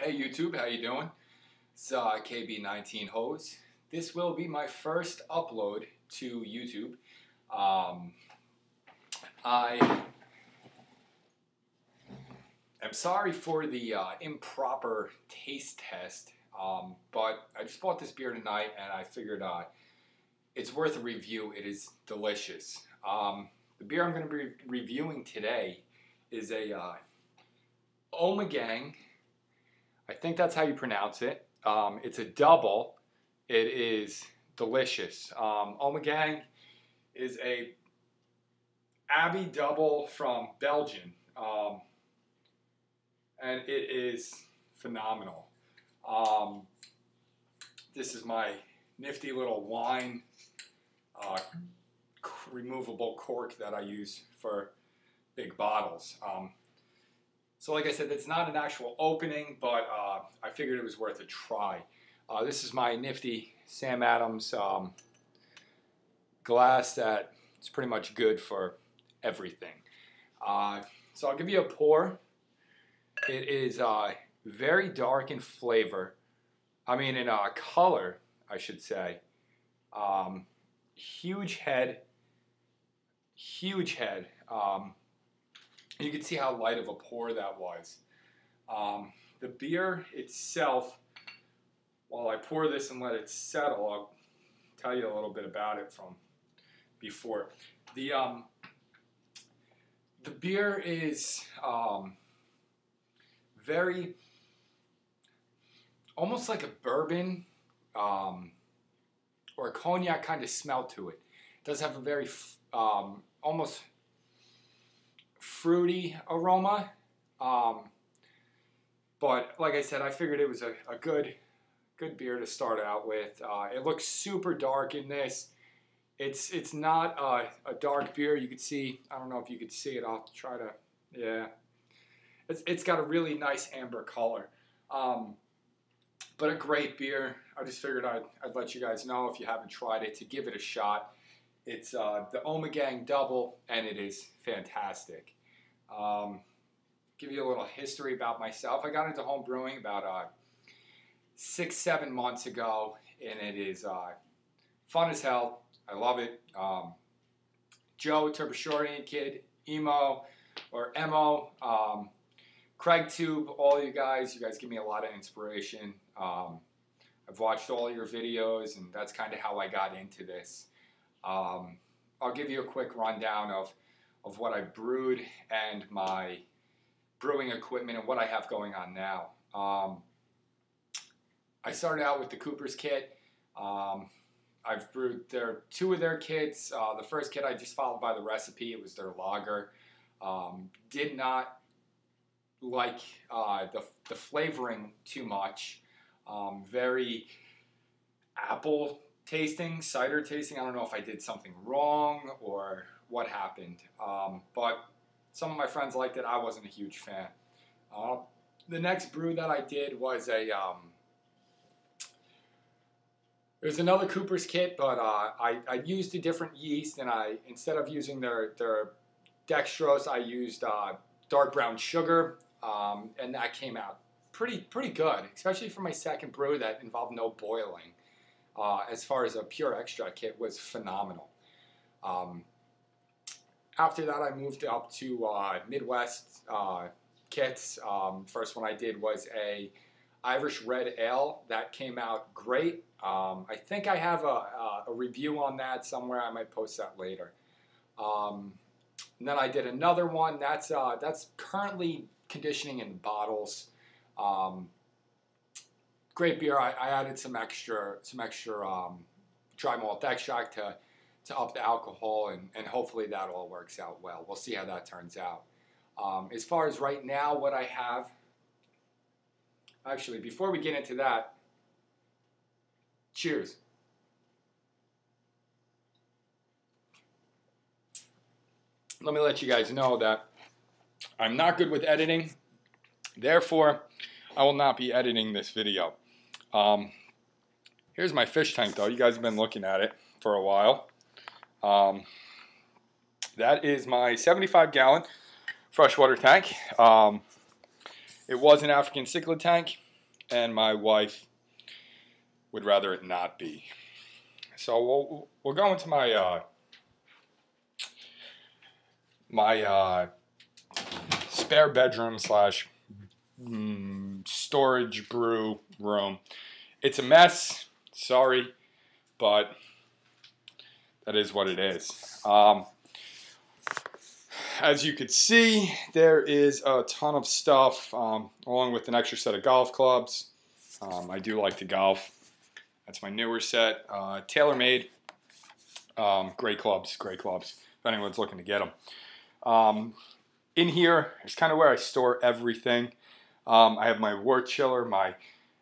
Hey YouTube, how you doing? It's KB19 Hose. This will be my first upload to YouTube. I am sorry for the improper taste test, but I just bought this beer tonight and I figured it's worth a review. It is delicious. The beer I'm going to be reviewing today is a Ommegang. I think that's how you pronounce it. It's a double. It is delicious. Ommegang is a Abbey double from Belgium, and it is phenomenal. This is my nifty little wine removable cork that I use for big bottles. So like I said, it's not an actual opening, but I figured it was worth a try. This is my nifty Sam Adams glass that is pretty much good for everything. So I'll give you a pour. It is very dark in flavor. I mean in color, I should say. Huge head. Huge head. You can see how light of a pour that was. The beer itself, while I pour this and let it settle, I'll tell you a little bit about it from before. The beer is very, almost like a bourbon or a cognac kind of smell to it. It does have a very almost fruity aroma, but like I said, I figured it was a good beer to start out with. It looks super dark in this. It's not a dark beer. You could see, I don't know if you could see it. I'll try to, yeah. It's got a really nice amber color, but a great beer. I just figured I'd let you guys know, if you haven't tried it, to give it a shot. It's the Ommegang Double, and it is fantastic. Give you a little history about myself. I got into home brewing about 6-7 months ago, and it is fun as hell. I love it. Joe, Turbashorian Kid, Emo, or Emo, Craig Tube, all you guys give me a lot of inspiration. I've watched all your videos, and that's kind of how I got into this. I'll give you a quick rundown of what I brewed and my brewing equipment and what I have going on now. I started out with the Cooper's kit. I've brewed two of their kits. The first kit I just followed by the recipe. It was their lager. Did not like the flavoring too much. Very apple tasting, cider tasting. I don't know if I did something wrong or what happened, but some of my friends liked it. I wasn't a huge fan. The next brew that I did was there's another Cooper's kit, but I used a different yeast, and instead of using their dextrose, I used dark brown sugar, and that came out pretty good, especially for my second brew that involved no boiling. As far as a pure extract kit, was phenomenal. After that, I moved up to Midwest kits. First one I did was a Irish Red Ale. That came out great. I think I have a review on that somewhere. I might post that later. And then I did another one. That's currently conditioning in bottles. Great beer. I added some extra dry malt extract to up the alcohol, and hopefully that all works out well. We'll see how that turns out. As far as right now, what I have, actually, before we get into that, cheers. Let me let you guys know that I'm not good with editing, therefore I will not be editing this video. Here's my fish tank, though. You guys have been looking at it for a while. That is my 75-gallon freshwater tank. It was an African cichlid tank. and my wife would rather it not be. So we'll go into my spare bedroom slash storage brew room. It's a mess, sorry, but that is what it is. As you could see, there is a ton of stuff, along with an extra set of golf clubs. I do like to golf. That's my newer set, TaylorMade. Great clubs, great clubs, if anyone's looking to get them. In here is kind of where I store everything. I have my wort chiller, my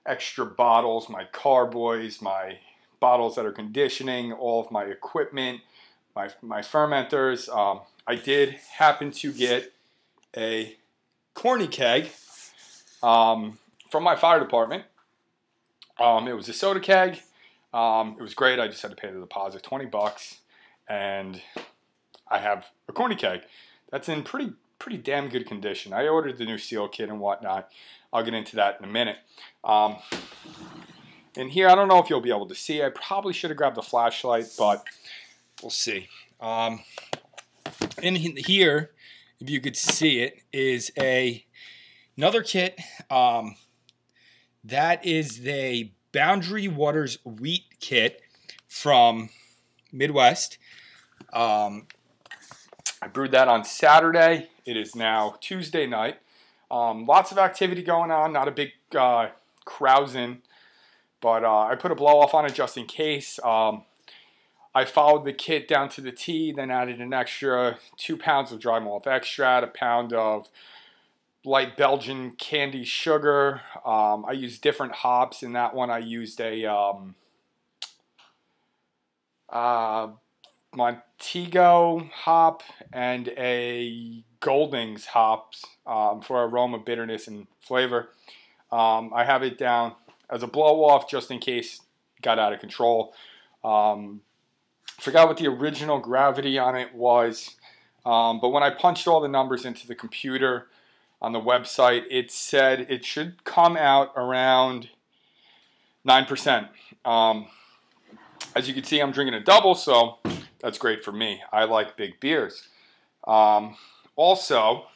extra bottles, my carboys, my bottles that are conditioning, all of my equipment, my fermenters. I did happen to get a corny keg from my fire department. It was a soda keg. It was great. I just had to pay the deposit, $20, and I have a corny keg that's in pretty damn good condition. I ordered the new seal kit and whatnot. I'll get into that in a minute. In here, I don't know if you'll be able to see. I probably should have grabbed a flashlight, but we'll see. In here, if you could see it, is another kit. That is the Boundary Waters wheat kit from Midwest. I brewed that on Saturday. It is now Tuesday night. Lots of activity going on. Not a big carousing, but I put a blow off on it just in case. I followed the kit down to the T, then added an extra 2 pounds of dry malt extract, a pound of light Belgian candy sugar. I used different hops. In that one, I used a Montego hop and a Goldings hops for aroma, bitterness, and flavor. I have it down as a blow-off just in case it got out of control. Forgot what the original gravity on it was, but when I punched all the numbers into the computer on the website, it said it should come out around 9%. As you can see, I'm drinking a double, so that's great for me. I like big beers. Also,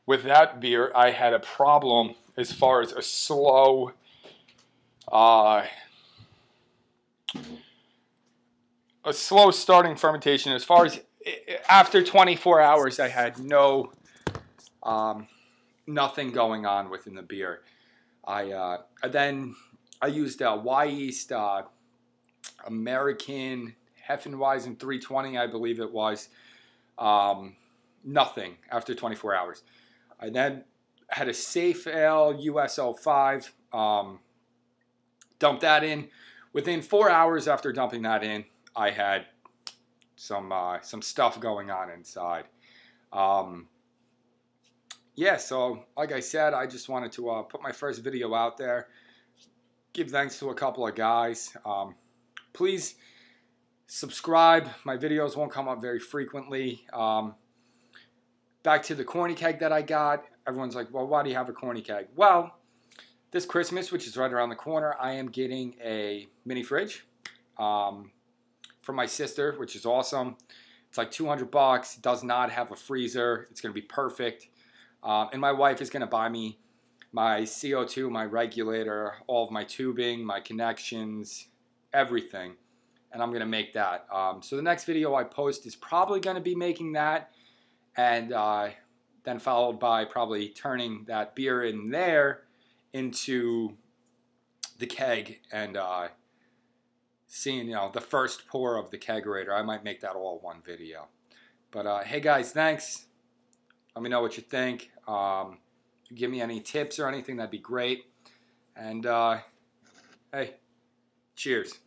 with that beer, I had a problem as far as a slow starting fermentation. As far as after 24 hours, I had nothing going on within the beer. Then I used Wyeast American Hefeweizen 320, I believe it was. Nothing after 24 hours. I then had a Safe Ale US-05. Dumped that in. Within 4 hours after dumping that in, I had some stuff going on inside. Yeah, so like I said, I just wanted to put my first video out there. Give thanks to a couple of guys. Please subscribe. My videos won't come up very frequently. Back to the corny keg that I got. Everyone's like, well, why do you have a corny keg? Well, this Christmas, which is right around the corner, I am getting a mini fridge from my sister, which is awesome. It's like $200. It does not have a freezer. It's going to be perfect. And my wife is going to buy me my CO2, my regulator, all of my tubing, my connections, everything. And I'm going to make that. So the next video I post is probably going to be making that. And then followed by probably turning that beer in there into the keg and seeing, the first pour of the kegerator. I might make that all one video. But hey guys, thanks. Let me know what you think. If you give me any tips or anything, that'd be great. And hey, cheers.